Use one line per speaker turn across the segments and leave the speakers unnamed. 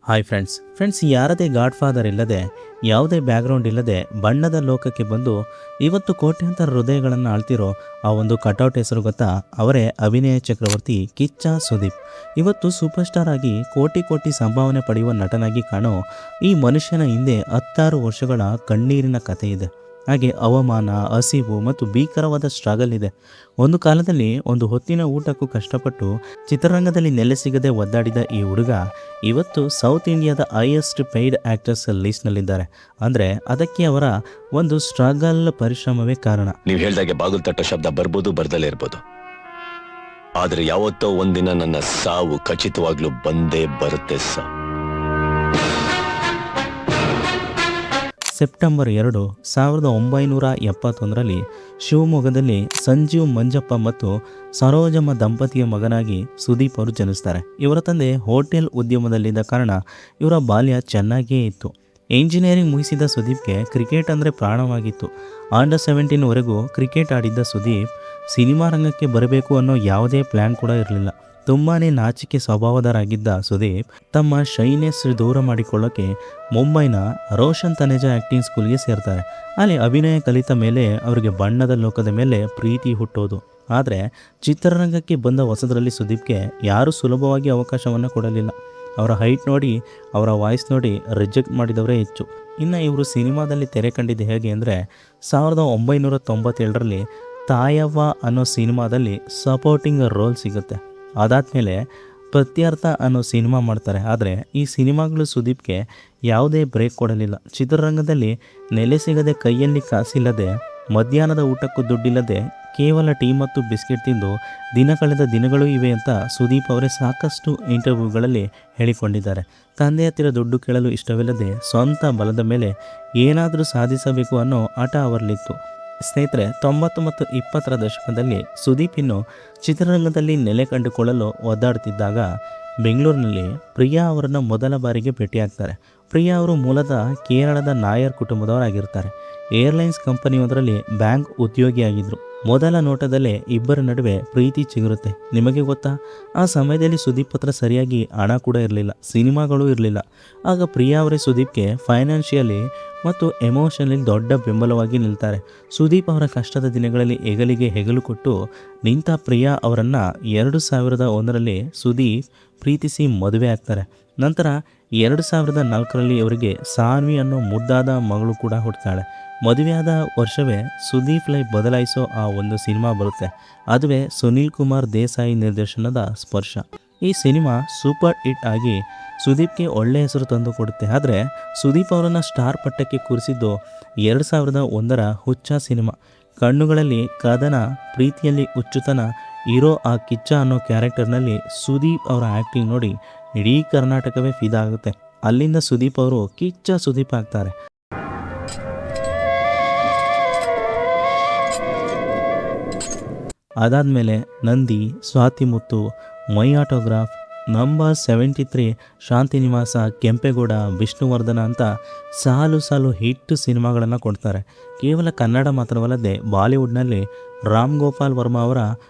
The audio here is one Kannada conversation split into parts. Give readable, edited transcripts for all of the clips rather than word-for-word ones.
ಹಾಯ್ ಫ್ರೆಂಡ್ಸ್ ಯಾರದೇ ಗಾಡ್ ಫಾದರ್ ಇಲ್ಲದೆ ಯಾವುದೇ ಬ್ಯಾಕ್ಗ್ರೌಂಡ್ ಇಲ್ಲದೆ ಬಣ್ಣದ ಲೋಕಕ್ಕೆ ಬಂದು ಇವತ್ತು ಕೋಟ್ಯಾಂತರ ಹೃದಯಗಳನ್ನು ಆಳ್ತಿರೋ ಆ ಒಂದು ಕಟೌಟ್ ಹೆಸರು ಗೊತ್ತಾ? ಅವರೇ ಅಭಿನಯ ಚಕ್ರವರ್ತಿ ಕಿಚ್ಚ ಸುದೀಪ್. ಇವತ್ತು ಸೂಪರ್ ಸ್ಟಾರ್ ಆಗಿ ಕೋಟಿ ಕೋಟಿ ಸಂಭಾವನೆ ಪಡೆಯುವ ನಟನಾಗಿ ಕಾಣೋ ಈ ಮನುಷ್ಯನ ಹಿಂದೆ 16 ವರ್ಷಗಳ ಕಣ್ಣೀರಿನ ಕಥೆ ಇದೆ. ಹಾಗೆ ಅವಮಾನ, ಹಸಿವು ಮತ್ತು ಭೀಕರವಾದ ಸ್ಟ್ರಗಲ್ ಇದೆ. ಒಂದು ಕಾಲದಲ್ಲಿ ಒಂದು ಹೊತ್ತಿನ ಊಟಕ್ಕೂ ಕಷ್ಟಪಟ್ಟು ಚಿತ್ರರಂಗದಲ್ಲಿ ನೆಲೆ ಸಿಗದೆ ಒದ್ದಾಡಿದ ಈ ಹುಡುಗ ಇವತ್ತು ಸೌತ್ ಇಂಡಿಯಾದ ಹೈಯೆಸ್ಟ್ ಪೇಯ್ಡ್ ಆ್ಯಕ್ಟರ್ಸ್ ಲಿಸ್ಟ್ನಲ್ಲಿದ್ದಾರೆ. ಅಂದರೆ ಅದಕ್ಕೆ ಅವರ ಒಂದು ಸ್ಟ್ರಗಲ್, ಪರಿಶ್ರಮವೇ ಕಾರಣ.
ನೀವು ಹೇಳ್ದಾಗೆ ಬಾಗಿಲು ತಟ್ಟೋ ಶಬ್ದ ಬರ್ಬೋದು, ಬರ್ದಲೇ ಇರ್ಬೋದು, ಆದರೆ ಯಾವತ್ತೋ ಒಂದಿನ ನನ್ನ ಸಾವು ಖಚಿತವಾಗ್ಲೂ ಬಂದೇ ಬರುತ್ತೆ ಸರ್.
ಸೆಪ್ಟೆಂಬರ್ 2, 1971ರಲ್ಲಿ ಶಿವಮೊಗ್ಗದಲ್ಲಿ ಸಂಜೀವ್ ಮಂಜಪ್ಪ ಮತ್ತು ಸರೋಜಮ್ಮ ದಂಪತಿಯ ಮಗನಾಗಿ ಸುದೀಪ್ ಅವರು ಜನಿಸ್ತಾರೆ. ಇವರ ತಂದೆ ಹೋಟೆಲ್ ಉದ್ಯಮದಲ್ಲಿದ್ದ ಕಾರಣ ಇವರ ಬಾಲ್ಯ ಚೆನ್ನಾಗಿಯೇ ಇತ್ತು. ಇಂಜಿನಿಯರಿಂಗ್ ಮುಗಿಸಿದ ಸುದೀಪ್ಗೆ ಕ್ರಿಕೆಟ್ ಅಂದರೆ ಪ್ರಾಣವಾಗಿತ್ತು. ಅಂಡರ್ 17ವರೆಗೂ ಕ್ರಿಕೆಟ್ ಆಡಿದ್ದ ಸುದೀಪ್ ಸಿನಿಮಾ ರಂಗಕ್ಕೆ ಬರಬೇಕು ಅನ್ನೋ ಯಾವುದೇ ಪ್ಲ್ಯಾನ್ ಕೂಡ ಇರಲಿಲ್ಲ. ತುಂಬಾ ನಾಚಿಕೆ ಸ್ವಭಾವದರಾಗಿದ್ದ ಸುದೀಪ್ ತಮ್ಮ ಶೈನೆಸ್ ದೂರ ಮಾಡಿಕೊಳ್ಳೋಕೆ ಮುಂಬೈನ ರೋಷನ್ ತನೇಜಾ ಆ್ಯಕ್ಟಿಂಗ್ ಸ್ಕೂಲ್ಗೆ ಸೇರ್ತಾರೆ. ಅಲ್ಲಿ ಅಭಿನಯ ಕಲಿತ ಮೇಲೆ ಅವರಿಗೆ ಬಣ್ಣದ ಲೋಕದ ಮೇಲೆ ಪ್ರೀತಿ ಹುಟ್ಟೋದು. ಆದರೆ ಚಿತ್ರರಂಗಕ್ಕೆ ಬಂದ ಹೊಸದರಲ್ಲಿ ಸುದೀಪ್ಗೆ ಯಾರೂ ಸುಲಭವಾಗಿ ಅವಕಾಶವನ್ನು ಕೊಡಲಿಲ್ಲ. ಅವರ ಹೈಟ್ ನೋಡಿ, ಅವರ ವಾಯ್ಸ್ ನೋಡಿ ರಿಜೆಕ್ಟ್ ಮಾಡಿದವರೇ ಹೆಚ್ಚು. ಇನ್ನು ಇವರು ಸಿನಿಮಾದಲ್ಲಿ ತೆರೆ ಕಂಡಿದ್ದು ಹೇಗೆ ಅಂದರೆ 1997ರಲ್ಲಿ ತಾಯವ್ವ ಅನ್ನೋ ಸಿನಿಮಾದಲ್ಲಿ ಸಪೋರ್ಟಿಂಗ್ ರೋಲ್ ಸಿಗುತ್ತೆ. ಅದಾದಮೇಲೆ ಪ್ರತ್ಯರ್ಥ ಅನ್ನೋ ಸಿನಿಮಾ ಮಾಡ್ತಾರೆ. ಆದರೆ ಈ ಸಿನಿಮಾಗಳು ಸುದೀಪ್ಗೆ ಯಾವುದೇ ಬ್ರೇಕ್ ಕೊಡಲಿಲ್ಲ. ಚಿತ್ರರಂಗದಲ್ಲಿ ನೆಲೆ ಸಿಗದೆ, ಕೈಯಲ್ಲಿ ಕಾಸಿಲ್ಲದೆ, ಮಧ್ಯಾಹ್ನದ ಊಟಕ್ಕೂ ದುಡ್ಡಿಲ್ಲದೆ ಕೇವಲ ಟೀ ಮತ್ತು ಬಿಸ್ಕೆಟ್ ತಿಂದು ದಿನ ಕಳೆದ ದಿನಗಳೂ ಇವೆ ಅಂತ ಸುದೀಪ್ ಅವರೇ ಸಾಕಷ್ಟು ಇಂಟರ್ವ್ಯೂಗಳಲ್ಲಿ ಹೇಳಿಕೊಂಡಿದ್ದಾರೆ. ತಂದೆ ಹತ್ತಿರ ದುಡ್ಡು ಕೇಳಲು ಇಷ್ಟವಿಲ್ಲದೆ ಸ್ವಂತ ಬಲದ ಮೇಲೆ ಏನಾದರೂ ಸಾಧಿಸಬೇಕು ಅನ್ನೋ ಹಠ ಅವರಲ್ಲಿತ್ತು. ಸ್ನೇಹಿತರೆ, 90 ಮತ್ತು 20ರ ದಶಕದಲ್ಲಿ ಸುದೀಪ್ ಇನ್ನು ಚಿತ್ರರಂಗದಲ್ಲಿ ನೆಲೆ ಕಂಡುಕೊಳ್ಳಲು ಒದ್ದಾಡ್ತಿದ್ದಾಗ ಬೆಂಗಳೂರಿನಲ್ಲಿ ಪ್ರಿಯಾ ಅವರನ್ನು ಮೊದಲ ಬಾರಿಗೆ ಭೇಟಿಯಾಗ್ತಾರೆ. ಪ್ರಿಯಾ ಅವರು ಮೂಲತಃ ಕೇರಳದ ನಾಯರ್ ಕುಟುಂಬದವರಾಗಿರ್ತಾರೆ. ಏರ್ಲೈನ್ಸ್ ಕಂಪನಿಯೊಂದರಲ್ಲಿ ಬ್ಯಾಂಕ್ ಉದ್ಯೋಗಿಯಾಗಿದ್ದರು. ಮೊದಲ ನೋಟದಲ್ಲೇ ಇಬ್ಬರ ನಡುವೆ ಪ್ರೀತಿ ಚಿಗುರುತ್ತೆ. ನಿಮಗೆ ಗೊತ್ತಾ, ಆ ಸಮಯದಲ್ಲಿ ಸುದೀಪ್ ಹತ್ರ ಸರಿಯಾಗಿ ಹಣ ಕೂಡ ಇರಲಿಲ್ಲ, ಸಿನಿಮಾಗಳೂ ಇರಲಿಲ್ಲ. ಆಗ ಪ್ರಿಯಾ ಅವರೇ ಸುದೀಪ್ಗೆ ಫೈನಾನ್ಷಿಯಲಿ ಮತ್ತು ಎಮೋಷನಲಿ ದೊಡ್ಡ ಬೆಂಬಲವಾಗಿ ನಿಲ್ತಾರೆ. ಸುದೀಪ್ ಅವರ ಕಷ್ಟದ ದಿನಗಳಲ್ಲಿ ಹೆಗಲಿಗೆ ಹೆಗಲು ಕೊಟ್ಟು ನಿಂತ ಪ್ರಿಯಾ ಅವರನ್ನು 2001ರಲ್ಲಿ ಸುದೀಪ್ ಪ್ರೀತಿಸಿ ಮದುವೆ ಆಗ್ತಾರೆ. ನಂತರ 2004ರಲ್ಲಿ ಇವರಿಗೆ ಸಾನ್ವಿ ಅನ್ನೋ ಮುದ್ದಾದ ಮಗಳು ಕೂಡ ಹುಟ್ಟುತ್ತಾಳೆ. ಮದುವೆಯಾದ ವರ್ಷವೇ ಸುದೀಪ್ ಲೈಫ್ ಬದಲಾಯಿಸೋ ಆ ಒಂದು ಸಿನಿಮಾ ಬರುತ್ತೆ. ಅದುವೇ ಸುನೀಲ್ ಕುಮಾರ್ ದೇಸಾಯಿ ನಿರ್ದೇಶನದ ಸ್ಪರ್ಶ. ಈ ಸಿನಿಮಾ ಸೂಪರ್ ಹಿಟ್ ಆಗಿ ಸುದೀಪ್ಗೆ ಒಳ್ಳೆ ಹೆಸರು ತಂದು ಕೊಡುತ್ತೆ. ಆದರೆ ಸುದೀಪ್ ಅವರನ್ನು ಸ್ಟಾರ್ ಪಟ್ಟಕ್ಕೆ ಕೂರಿಸಿದ್ದು 2001ರ ಹುಚ್ಚ ಸಿನಿಮಾ. ಕಣ್ಣುಗಳಲ್ಲಿ ಕದನ, ಪ್ರೀತಿಯಲ್ಲಿ ಹುಚ್ಚುತನ ಇರೋ ಆ ಕಿಚ್ಚ ಅನ್ನೋ ಕ್ಯಾರೆಕ್ಟರ್ನಲ್ಲಿ ಸುದೀಪ್ ಅವರ ಆ್ಯಕ್ಟಿಂಗ್ ನೋಡಿ ಇಡೀ ಕರ್ನಾಟಕವೇ ಫಿದಾ ಆಗುತ್ತೆ. ಅಲ್ಲಿಂದ ಸುದೀಪ್ ಅವರು ಕಿಚ್ಚ ಸುದೀಪ್ ಆಗ್ತಾರೆ. ಅದಾದಮೇಲೆ Nandi, Swathi Muthu, my autograph, number 73, Shantinivasa, Kempegowda, Vishnuvardhana ಅಂತ ಸಾಲು ಹಿಟ್ ಸಿನಿಮಾಗಳನ್ನು ಕೊಡ್ತಾರೆ. ಕೇವಲ ಕನ್ನಡ ಮಾತ್ರವಲ್ಲದೆ ಬಾಲಿವುಡ್ನಲ್ಲಿ ರಾಮ್ ಗೋಪಾಲ್ ವರ್ಮಾ ಅವರ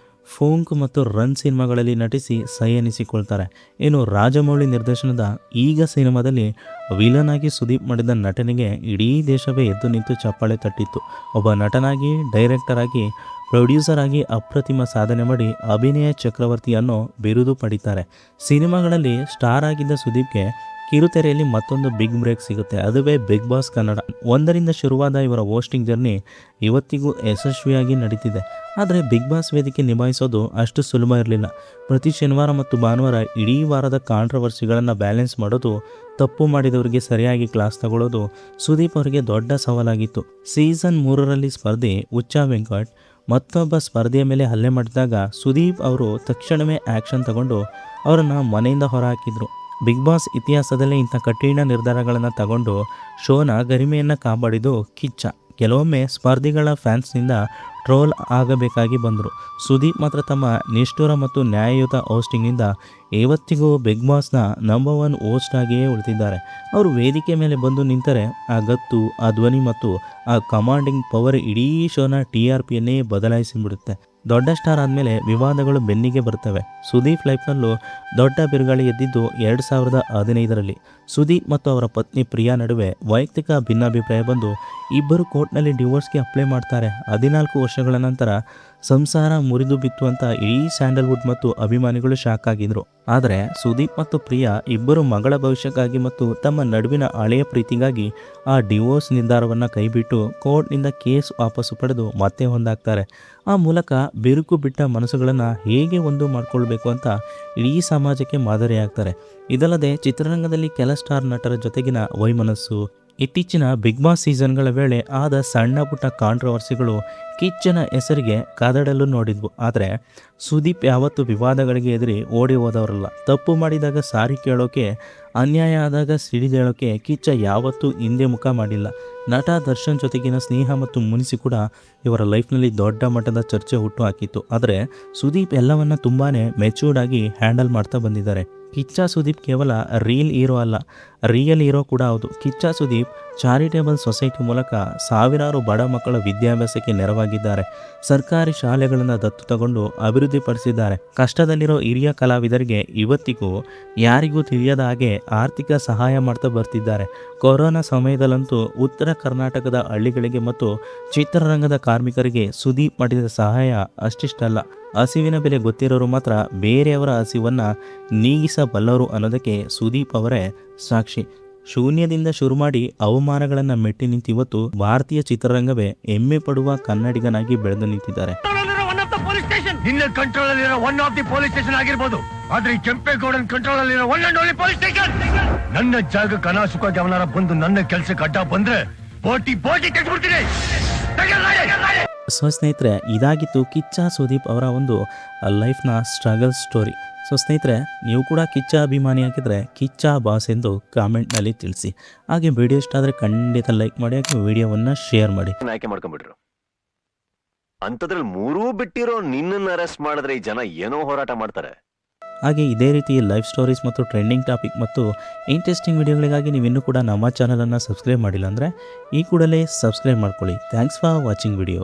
ಫೋಂಕ್ ಮತ್ತು ರನ್ ಸಿನಿಮಾಗಳಲ್ಲಿ ನಟಿಸಿ ಸೈ ಎನಿಸಿಕೊಳ್ತಾರೆ. ಇನ್ನು ರಾಜಮೌಳಿ ನಿರ್ದೇಶನದ ಈಗ ಸಿನಿಮಾದಲ್ಲಿ ವಿಲನ್ ಆಗಿ ಸುದೀಪ್ ಮಾಡಿದ ನಟನೆಗೆ ಇಡೀ ದೇಶವೇ ಎದ್ದು ನಿಂತು ಚಪ್ಪಾಳೆ ತಟ್ಟಿತ್ತು. ಒಬ್ಬ ನಟನಾಗಿ, ಡೈರೆಕ್ಟರ್ ಆಗಿ, ಪ್ರೊಡ್ಯೂಸರ್ ಆಗಿ ಅಪ್ರತಿಮ ಸಾಧನೆ ಮಾಡಿ ಅಭಿನಯ ಚಕ್ರವರ್ತಿ ಅನ್ನೋ ಬಿರುದು ಪಡಿತಾರೆ. ಸಿನಿಮಾಗಳಲ್ಲಿ ಸ್ಟಾರ್ ಆಗಿದ್ದ ಸುದೀಪ್ಗೆ ಕಿರುತೆರೆಯಲ್ಲಿ ಮತ್ತೊಂದು ಬಿಗ್ ಬ್ರೇಕ್ ಸಿಗುತ್ತೆ. ಅದುವೇ ಬಿಗ್ ಬಾಸ್ ಕನ್ನಡ. 1ರಿಂದ ಶುರುವಾದ ಇವರ ಹೋಸ್ಟಿಂಗ್ ಜರ್ನಿ ಇವತ್ತಿಗೂ ಯಶಸ್ವಿಯಾಗಿ ನಡೀತಿದೆ. ಆದರೆ ಬಿಗ್ ಬಾಸ್ ವೇದಿಕೆ ನಿಭಾಯಿಸೋದು ಅಷ್ಟು ಸುಲಭ ಇರಲಿಲ್ಲ. ಪ್ರತಿ ಶನಿವಾರ ಮತ್ತು ಭಾನುವಾರ ಇಡೀ ವಾರದ ಕಾಂಟ್ರವರ್ಸಿಗಳನ್ನು ಬ್ಯಾಲೆನ್ಸ್ ಮಾಡೋದು, ತಪ್ಪು ಮಾಡಿದವರಿಗೆ ಸರಿಯಾಗಿ ಕ್ಲಾಸ್ ತಗೊಳ್ಳೋದು ಸುದೀಪ್ ಅವರಿಗೆ ದೊಡ್ಡ ಸವಾಲಾಗಿತ್ತು. ಸೀಸನ್ 3ರಲ್ಲಿ ಸ್ಪರ್ಧಿ ಹುಚ್ಚ ವೆಂಕಟ್ ಮತ್ತೊಬ್ಬ ಸ್ಪರ್ಧೆಯ ಮೇಲೆ ಹಲ್ಲೆ ಮಾಡಿದಾಗ ಸುದೀಪ್ ಅವರು ತಕ್ಷಣವೇ ಆ್ಯಕ್ಷನ್ ತಗೊಂಡು ಅವರನ್ನು ಮನೆಯಿಂದ ಹೊರಹಾಕಿದ್ರು. ಬಿಗ್ ಬಾಸ್ ಇತಿಹಾಸದಲ್ಲೇ ಇಂಥ ಕಠಿಣ ನಿರ್ಧಾರಗಳನ್ನು ತಗೊಂಡು ಶೋನ ಗರಿಮೆಯನ್ನು ಕಾಪಾಡಿದ್ದು ಕಿಚ್ಚ. ಕೆಲವೊಮ್ಮೆ ಸ್ಪರ್ಧಿಗಳ ಫ್ಯಾನ್ಸ್ನಿಂದ ಟ್ರೋಲ್ ಆಗಬೇಕಾಗಿ ಬಂದರು. ಸುದೀಪ್ ಮಾತ್ರ ತಮ್ಮ ನಿಷ್ಠುರ ಮತ್ತು ನ್ಯಾಯಯುತ ಹೋಸ್ಟಿಂಗ್ನಿಂದ ಇವತ್ತಿಗೂ ಬಿಗ್ ಬಾಸ್ನ ನಂಬರ್ 1 ಹೋಸ್ಟ್ ಆಗಿಯೇ ಉಳಿದಿದ್ದಾರೆ. ಅವರು ವೇದಿಕೆ ಮೇಲೆ ಬಂದು ನಿಂತರೆ ಆ ಗತ್ತು, ಆ ಧ್ವನಿ ಮತ್ತು ಆ ಕಮಾಂಡಿಂಗ್ ಪವರ್ ಇಡೀ ಶೋನ TRPಯನ್ನೇ ಬದಲಾಯಿಸಿಬಿಡುತ್ತೆ. ದೊಡ್ಡ ಸ್ಟಾರ್ ಆದಮೇಲೆ ವಿವಾದಗಳು ಬೆನ್ನಿಗೆ ಬರ್ತವೆ. ಸುದೀಪ್ ಲೈಫ್ನಲ್ಲೂ ದೊಡ್ಡ ಬಿರುಗಾಳಿ ಎದ್ದಿದ್ದು 2015ರಲ್ಲಿ. ಸುದೀಪ್ ಮತ್ತು ಅವರ ಪತ್ನಿ ಪ್ರಿಯಾ ನಡುವೆ ವೈಯಕ್ತಿಕ ಭಿನ್ನಾಭಿಪ್ರಾಯ ಬಂದು ಇಬ್ಬರು ಕೋರ್ಟ್ನಲ್ಲಿ ಡಿವೋರ್ಸ್ಗೆ ಅಪ್ಲೈ ಮಾಡ್ತಾರೆ. 14 ವರ್ಷಗಳ ನಂತರ ಸಂಸಾರ ಮುರಿದು ಬಿತ್ತು ಅಂತ ಇಡೀ ಸ್ಯಾಂಡಲ್ವುಡ್ ಮತ್ತು ಅಭಿಮಾನಿಗಳು ಶಾಕ್ ಆಗಿದ್ರು. ಆದರೆ ಸುದೀಪ್ ಮತ್ತು ಪ್ರಿಯಾ ಇಬ್ಬರು ಮಗಳ ಭವಿಷ್ಯಕ್ಕಾಗಿ ಮತ್ತು ತಮ್ಮ ನಡುವಿನ ಹಳೆಯ ಪ್ರೀತಿಗಾಗಿ ಆ ಡಿವೋರ್ಸ್ ನಿರ್ಧಾರವನ್ನು ಕೈಬಿಟ್ಟು ಕೋರ್ಟ್ನಿಂದ ಕೇಸ್ ವಾಪಸ್ಸು ಪಡೆದು ಮತ್ತೆ ಒಂದಾಗ್ತಾರೆ. ಆ ಮೂಲಕ ಬಿರುಕು ಬಿಟ್ಟ ಮನಸ್ಸುಗಳನ್ನು ಹೇಗೆ ಒಂದು ಮಾಡಿಕೊಳ್ಬೇಕು ಅಂತ ಇಡೀ ಸಮಾಜಕ್ಕೆ ಮಾದರಿಯಾಗ್ತಾರೆ. ಇದಲ್ಲದೆ ಚಿತ್ರರಂಗದಲ್ಲಿ ಕೆಲ ಸ್ಟಾರ್ ನಟರ ಜೊತೆಗಿನ ವೈಮನಸ್ಸು, ಇತ್ತೀಚಿನ ಬಿಗ್ ಬಾಸ್ ಸೀಸನ್ಗಳ ವೇಳೆ ಆದ ಸಣ್ಣ ಪುಟ್ಟ ಕಾಂಟ್ರವರ್ಸಿಗಳು ಕಿಚ್ಚನ ಹೆಸರಿಗೆ ಕದಡಲು ನೋಡಿದ್ವು. ಆದರೆ ಸುದೀಪ್ ಯಾವತ್ತೂ ವಿವಾದಗಳಿಗೆ ಎದುರಿ ಓಡಿ ಹೋದವರಲ್ಲ. ತಪ್ಪು ಮಾಡಿದಾಗ ಸಾರಿ ಕೇಳೋಕೆ, ಅನ್ಯಾಯ ಆದಾಗ ಸಿಡಿದೇಳೋಕೆ ಕಿಚ್ಚ ಯಾವತ್ತೂ ಹಿಂದೆ ಮುಖ ಮಾಡಿಲ್ಲ. ನಟ ದರ್ಶನ್ ಜೊತೆಗಿನ ಸ್ನೇಹ ಮತ್ತು ಮುನಿಸಿ ಕೂಡ ಇವರ ಲೈಫ್ನಲ್ಲಿ ದೊಡ್ಡ ಮಟ್ಟದ ಚರ್ಚೆ ಹುಟ್ಟು ಹಾಕಿತ್ತು. ಆದರೆ ಸುದೀಪ್ ಎಲ್ಲವನ್ನ ತುಂಬಾ ಮೆಚೂರ್ಡ್ ಆಗಿ ಹ್ಯಾಂಡಲ್ ಮಾಡ್ತಾ ಬಂದಿದ್ದಾರೆ. ಕಿಚ್ಚ ಸುದೀಪ್ ಕೇವಲ ರೀಲ್ ಹೀರೋ ಅಲ್ಲ, ರಿಯಲ್ ಹೀರೋ ಕೂಡ ಹೌದು. ಕಿಚ್ಚ ಸುದೀಪ್ ಚಾರಿಟೇಬಲ್ ಸೊಸೈಟಿ ಮೂಲಕ ಸಾವಿರಾರು ಬಡ ಮಕ್ಕಳ ವಿದ್ಯಾಭ್ಯಾಸಕ್ಕೆ ನೆರವಾಗಿದ್ದಾರೆ. ಸರ್ಕಾರಿ ಶಾಲೆಗಳನ್ನು ದತ್ತು ತಗೊಂಡು ಅಭಿವೃದ್ಧಿಪಡಿಸಿದ್ದಾರೆ. ಕಷ್ಟದಲ್ಲಿರೋ ಹಿರಿಯ ಕಲಾವಿದರಿಗೆ ಇವತ್ತಿಗೂ ಯಾರಿಗೂ ತಿಳಿಯದ ಹಾಗೆ ಆರ್ಥಿಕ ಸಹಾಯ ಮಾಡ್ತಾ ಬರ್ತಿದ್ದಾರೆ. ಕೊರೋನಾ ಸಮಯದಲ್ಲಂತೂ ಉತ್ತರ ಕರ್ನಾಟಕದ ಹಳ್ಳಿಗಳಿಗೆ ಮತ್ತು ಚಿತ್ರರಂಗದ ಕಾರ್ಮಿಕರಿಗೆ ಸುದೀಪ್ ಮಾಡಿದ ಸಹಾಯ ಅಷ್ಟಿಷ್ಟಲ್ಲ. ಹಸಿವಿನ ಬೆಲೆ ಗೊತ್ತಿರೋರು ಮಾತ್ರ ಬೇರೆಯವರ ಹಸಿವನ್ನು ನೀಗಿಸಬಲ್ಲರು ಅನ್ನೋದಕ್ಕೆ ಸುದೀಪ್ ಅವರೇ ಸಾಕ್ಷಿ. ಶೂನ್ಯದಿಂದ ಶುರು ಮಾಡಿ ಅವಮಾನಗಳನ್ನು ಮೆಟ್ಟಿ ನಿಂತಿವತ್ತು ಭಾರತೀಯ ಚಿತ್ರರಂಗವೇ ಹೆಮ್ಮೆ ಪಡುವ ಕನ್ನಡಿಗನಾಗಿ ಬೆಳೆದು ನಿಂತಿದ್ದಾರೆ.
ನಿನ್ನ ಕಂಟ್ರೋಲ್ ಅಲ್ಲಿರೋ one of the police station ಆಗಿರ್ಬೋದು, ಆದ್ರೆ ಈ ಕೆಂಪೇಗೌಡನ್ ಕಂಟ್ರೋಲ್ ಅಲ್ಲಿರೋ one and only police station. ನನ್ನ ಜಾಗಕ್ಕೆ ಅನಾಸುಖವಾಗಿ ಅವನಾರ ಬಂದು ನನ್ನ ಕೆಲಸಕ್ಕೆ ಅಡ್ಡ ಬಂದ್ರೆ ಬೋಟಿ ತೆಗೆದ್ಬಿಡ್ತೀನಿ.
ಸೊ ಸ್ನೇಹಿತರೆ, ಇದಾಗಿತ್ತು ಕಿಚ್ಚ ಸುದೀಪ್ ಅವರ ಒಂದು ಲೈಫ್ನ ಸ್ಟ್ರಗಲ್ ಸ್ಟೋರಿ. ಸೊ ಸ್ನೇಹಿತರೆ, ನೀವು ಕೂಡ ಕಿಚ್ಚ ಅಭಿಮಾನಿ ಆಗಿದ್ದರೆ ಕಿಚ್ಚ ಬಾಸ್ ಎಂದು ಕಾಮೆಂಟ್ನಲ್ಲಿ ತಿಳಿಸಿ. ಹಾಗೆ ವಿಡಿಯೋ ಇಷ್ಟ ಆದರೆ ಖಂಡಿತ ಲೈಕ್ ಮಾಡಿ, ಹಾಗೆ ವಿಡಿಯೋವನ್ನು ಶೇರ್ ಮಾಡಿ.
ಆಯ್ಕೆ ಮಾಡ್ಕೊಂಡ್ಬಿಟ್ರು. ಅಂತದ್ರಲ್ಲಿ ಮೂರೂ ಬಿಟ್ಟಿರೋ ನಿನ್ನನ್ನು ಅರೆಸ್ಟ್ ಮಾಡಿದ್ರೆ ಈ ಜನ ಏನೋ ಹೋರಾಟ ಮಾಡ್ತಾರೆ.
ಹಾಗೆ ಇದೇ ರೀತಿ ಲೈಫ್ ಸ್ಟೋರೀಸ್ ಮತ್ತು ಟ್ರೆಂಡಿಂಗ್ ಟಾಪಿಕ್ ಮತ್ತು ಇಂಟ್ರೆಸ್ಟಿಂಗ್ ವಿಡಿಯೋಗಳಿಗಾಗಿ ನೀವು ಇನ್ನೂ ಕೂಡ ನಮ್ಮ ಚಾನಲನ್ನು ಸಬ್ಸ್ಕ್ರೈಬ್ ಮಾಡಿಲ್ಲ ಅಂದರೆ ಈ ಕೂಡಲೇ ಸಬ್ಸ್ಕ್ರೈಬ್ ಮಾಡ್ಕೊಳ್ಳಿ. Thanks for watching video.